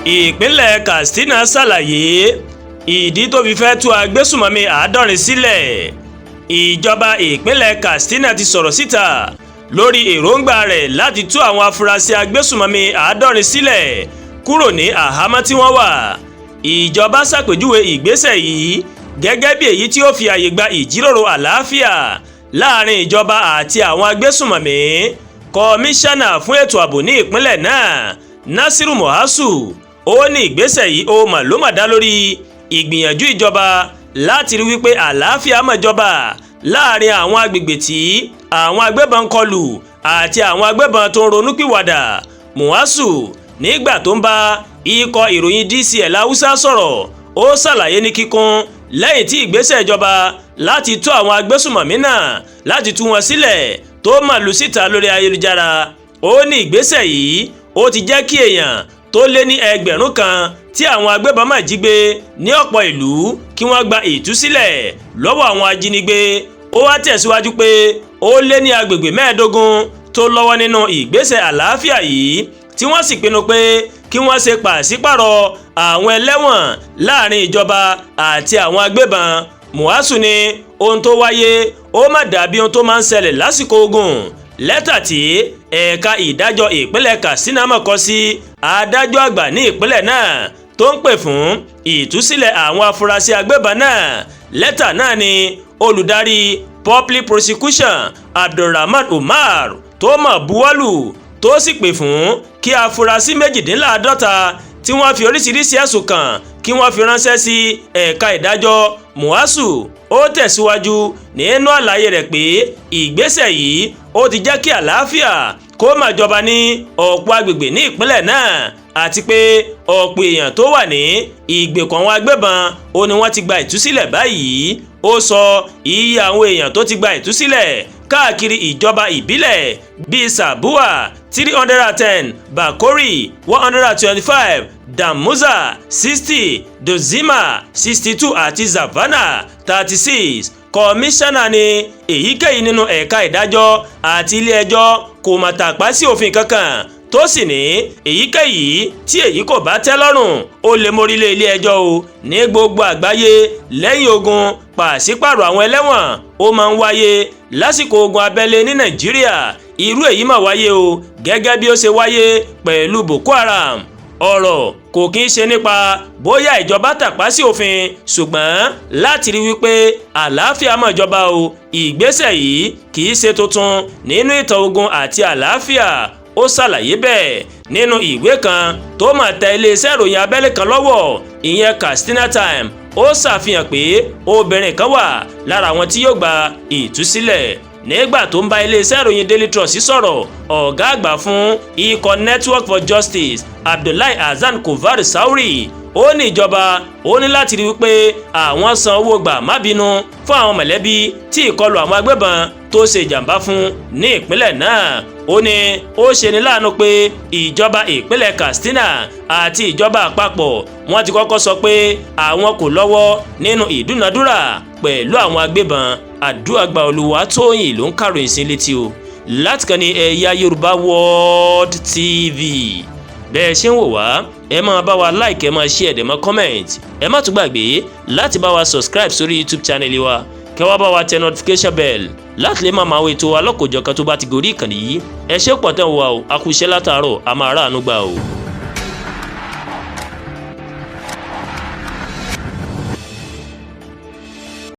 ìpínlẹ̀ Katsina ṣàlàyé ìdí tó fi fẹ́ tú agbésùmọ̀mí 70 sílẹ̀. ìjọba ìpínlẹ̀ Katsina ti sọ̀rọ̀ síta lórí èròǹgbà rẹ̀ láti tú àwọn afurasí agbésùmọ̀mí 70 sílẹ̀ kúrò ní àhámọ́ tí wọ́n wà. ìjọba ṣàpèjúwe ìgbésẹ̀ yìí gẹ́gẹ́ bí èyí tí ó fi àyè gba ìjíròrò àlàáfíà láàrin ìjọba àti àwọn agbésùmọ̀mí. kọmíṣánná fún ètò ààbò ní ìpínlẹ̀ náà Nasiru Mohasu ó ní ìgbésẹ̀ yìí ó mà ló mà dá lórí ìgbìyànjú ìjọba láti rí wípé àlàáfíà máa jọba láàrin àwọn agbègbè tí àwọn agbébọn kọlù àti àwọn agbébọn tó ń ronúpìwàdà. Mohasu nígbà tó ń bá ikọ̀ ìròyìn DCL Haúsá sọ̀rọ̀ ó ṣàlàyé ní kíkún lẹ́yìn tí ìgbésẹ̀ ìjọba láti tú àwọn agbésùmọ̀mí náà láti tú wọn sílẹ̀ tó màlúù síta lórí ayélujára. ó ní ìgbésẹ̀ yìí ó ti jẹ́ kí èèyàn tó lé ní 1000 kan tí àwọn agbébọn máa jí gbé ní ọ̀pọ̀ ìlú kí wọ́n gba ìtúsílẹ̀ lọ́wọ́ àwọn ajínigbé. ó wá tẹ̀síwájú pé ó lé ní agbègbè 15 tó lọ́wọ́ nínú ìgbésẹ̀ àlàáfíà yìí tí wọ́n sì pinnu pé kí wọ́n ṣe pàṣípàrọ̀ àwọn ẹlẹ́wọ̀n láàrin ìjọba àti àwọn agbébọn. Mohasu ní ohun tó wáyé ó má dàbí ohun tó máa ń ṣẹlẹ̀ lásìkò ogun. lẹ́tà tí ẹ̀ka ìdájọ́ ìpínlẹ̀ Katsina mọ̀ kọ sí adájọ́ àgbà ní ìpínlẹ̀ náà tó ń pè fún ìtúsílẹ̀ àwọn afurasí agbébọn náà. lẹ́tà náà ni olùdarí public prosecution Abdulrahman Umar tó mọ̀ buwọ́lù tó sì pè fún kí afurasí 52 tí wọ́n fi oríṣiríṣi ẹ̀sùn kàn kí wọ́n fi ránṣẹ́ sí ẹ̀ka ìdájọ́. Mohasu ó tẹ̀síwájú nínú àlàyé rẹ̀ pé ìgbésẹ̀ yìí ó ti jẹ́ kí àlàáfíà kó máa jọba ní ọ̀pọ̀ agbègbè ní ìpínlẹ̀ náà àti pé ọ̀pọ̀ èèyàn tó wà ní ìgbèkùn àwọn agbébọn ó ní wọ́n ti gba ìtúsílẹ̀ báyìí. ó sọ iye àwọn èèyàn tó ti gba ìtúsílẹ̀ káàkiri ìjọba ìbílẹ̀ bíi Sabuwa 310, Bakori 125, Damuza 60, Dozima 62 àti Zavana 36. kọmíṣánná ní èyíkéyìí nínú ẹ̀ka ìdájọ́ àti ilé ẹjọ́ kò mà tàpá sí òfin kankan tó sì ní èyíkéyìí tí èyí kò bá tẹ́ lọ́rùn ó lè mórílé ilé ẹjọ́ o. ní gbogbo àgbáyé lẹ́yìn ogun pàṣípàrọ̀ àwọn ẹlẹ́wọ̀n ó máa ń wáyé lásìkò ogun abẹ́lé ní Nàìjíríà. irú èyí mà wáyé o gẹ́gẹ́ bí ó ṣe wáyé pẹ̀lú Boko Haram. ọ̀rọ̀ kò kí ń ṣe nípa bóyá ìjọba tàpá sí òfin ṣùgbọ́n láti rí wípé àlàáfíà máa jọba o. ìgbésẹ̀ yìí kì í ṣe tuntun nínú ìtàn ogun àti àlàáfíà. ó ṣàlàyé bẹ́ẹ̀ nínú ìwé kan tó máa tẹ iléeṣẹ́ ìròyìn abẹ́lé kan lọ́wọ́ ìyẹn Katsina Times. ó ṣàfihàn pé obìnrin kan wà lára àwọn tí yóò gba ìtúsílẹ̀. nígbà tó ń bá iléeṣẹ́ ìròyìn Daily Trust sọ̀rọ̀ ọ̀gá àgbà fún ikọ̀ Network for Justice Abdullahi Hassan Kovar Sauri ó ní ìjọba ó ní láti rí wípé àwọn san owó gbà má bínú fún àwọn mọ̀lẹ́bí tí ìkọlù àwọn agbébọn tó ṣe ìjàmbá fún ní ìpínlẹ̀ náà. ó ní ó ṣeni láàánú pé ìjọba ìpínlẹ̀ Katsina àti ìjọba àpapọ̀ wọ́n ti kọ́kọ́ sọ pé àwọn kò lọ́wọ́ nínú ìdúnadúrà pẹ̀lú àwọn agbébọn. Àdúràgbà Olúwatóyìn ló ń kàròyìn sí létí o láti kàn ní Ẹ̀yà Yorùbá World TV. bẹ́ẹ̀ ṣe ń wò wá ẹ máa bá wa like ẹ máa share ẹ máa comment ẹ má tún gbàgbé láti bá wa subscribe sórí YouTube channel wa kẹ́ wá bá wa tẹ notification bell láti lè máa máa wo ètò alọ́kòjọ̀kan tó bá ti gorí ìkànnì yìí. ẹ ṣé pọ̀ tẹ́ ń wò wá o a kú iṣẹ́ látàárọ̀ a máa ráàánú gbà o.